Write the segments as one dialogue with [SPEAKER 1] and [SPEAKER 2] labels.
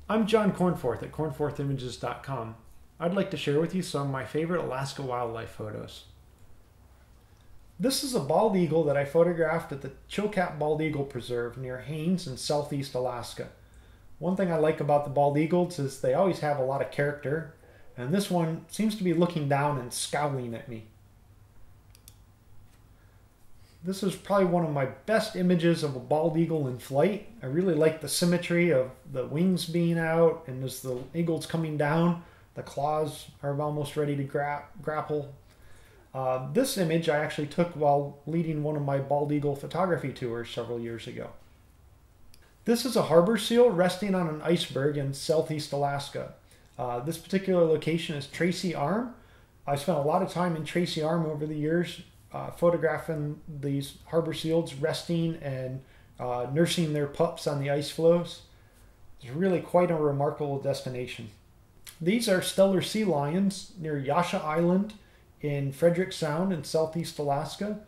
[SPEAKER 1] I'm John Cornforth at cornforthimages.com. I'd like to share with you some of my favorite Alaska wildlife photos. This is a bald eagle that I photographed at the Chilkat Bald Eagle Preserve near Haines in southeast Alaska. One thing I like about the bald eagles is they always have a lot of character, and this one seems to be looking down and scowling at me. This is probably one of my best images of a bald eagle in flight. I really like the symmetry of the wings being out, and as the eagle's coming down, the claws are almost ready to grapple. This image I actually took while leading one of my bald eagle photography tours several years ago. This is a harbor seal resting on an iceberg in southeast Alaska. This particular location is Tracy Arm. I spent a lot of time in Tracy Arm over the years photographing these harbor seals resting and nursing their pups on the ice floes. It's really quite a remarkable destination. These are stellar sea lions near Yasha Island in Frederick Sound in southeast Alaska.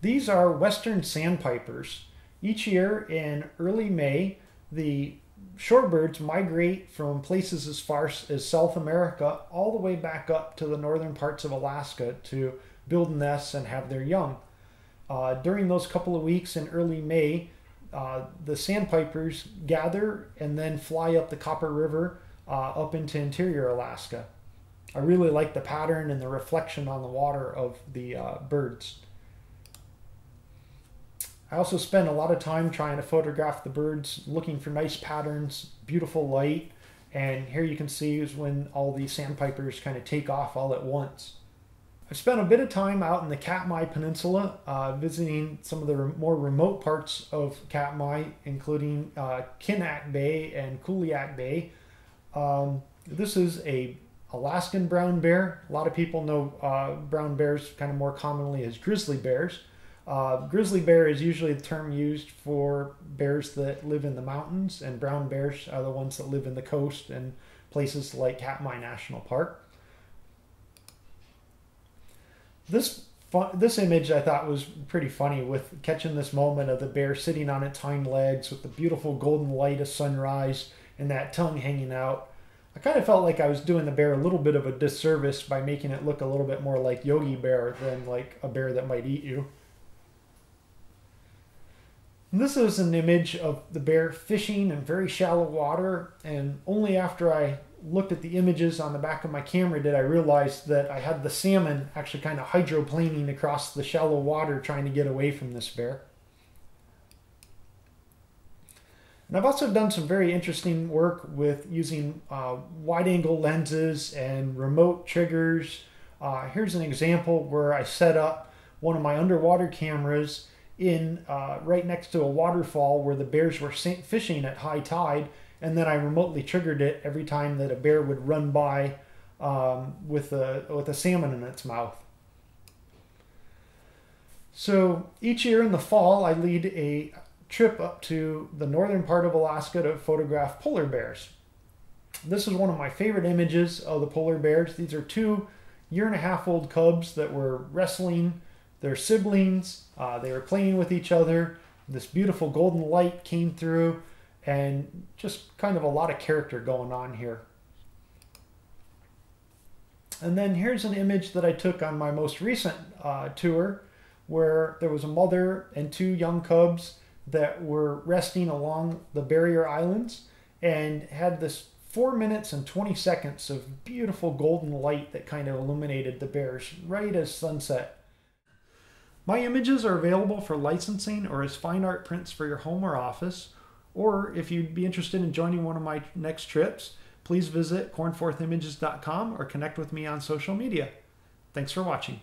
[SPEAKER 1] These are western sandpipers. Each year in early May, the shorebirds migrate from places as far as South America all the way back up to the northern parts of Alaska to build nests and have their young. During those couple of weeks in early May, the sandpipers gather and then fly up the Copper River up into interior Alaska. I really like the pattern and the reflection on the water of the birds. I also spend a lot of time trying to photograph the birds, looking for nice patterns, beautiful light, and here you can see is when all these sandpipers kind of take off all at once. I spent a bit of time out in the Katmai Peninsula, visiting some of the more remote parts of Katmai, including Kinak Bay and Kuliak Bay. This is a Alaskan brown bear. A lot of people know brown bears kind of more commonly as grizzly bears. Grizzly bear is usually the term used for bears that live in the mountains, and brown bears are the ones that live in the coast and places like Katmai National Park. This image I thought was pretty funny, with catching this moment of the bear sitting on its hind legs with the beautiful golden light of sunrise and that tongue hanging out. I kind of felt like I was doing the bear a little bit of a disservice by making it look a little bit more like Yogi Bear than like a bear that might eat you. And this is an image of the bear fishing in very shallow water, and only after I looked at the images on the back of my camera did I realize that I had the salmon actually kind of hydroplaning across the shallow water trying to get away from this bear. And I've also done some very interesting work with using wide-angle lenses and remote triggers. Here's an example where I set up one of my underwater cameras in right next to a waterfall where the bears were fishing at high tide, and then I remotely triggered it every time that a bear would run by with a salmon in its mouth. So each year in the fall, I lead a trip up to the northern part of Alaska to photograph polar bears. This is one of my favorite images of the polar bears. These are 2 year-and-a-half-old cubs that were wrestling their siblings. They were playing with each other. This beautiful golden light came through, and just kind of a lot of character going on here. And then here's an image that I took on my most recent tour, where there was a mother and 2 young cubs that were resting along the barrier islands and had this 4 minutes and 20 seconds of beautiful golden light that kind of illuminated the bears right as sunset. My images are available for licensing or as fine art prints for your home or office, or if you'd be interested in joining one of my next trips, please visit cornforthimages.com or connect with me on social media. Thanks for watching.